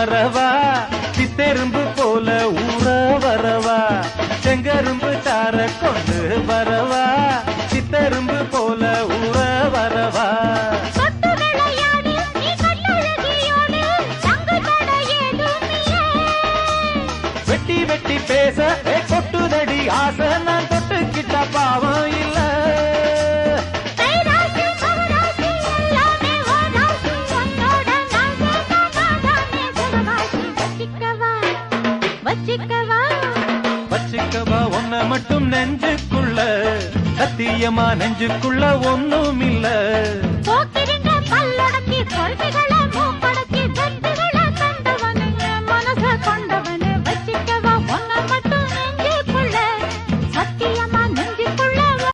வரவா சித்தெரும்பு போல ஊற வரவா செங்கரும்பு சார கொண்டு வரவா சித்தெரும்பு போல ஊற வரவா வெட்டி வெட்டி பேச கொட்டுதடி ஆசை நான் தொட்டுக்கிட்ட பாவம் இல்ல வச்சிக்கவா ஒன்ன மட்டும் நெஞ்சுக்குள்ள சத்தியமா நெஞ்சுக்குள்ள ஒண்ணும் இல்ல பல்லடக்கி கொள்கைகளை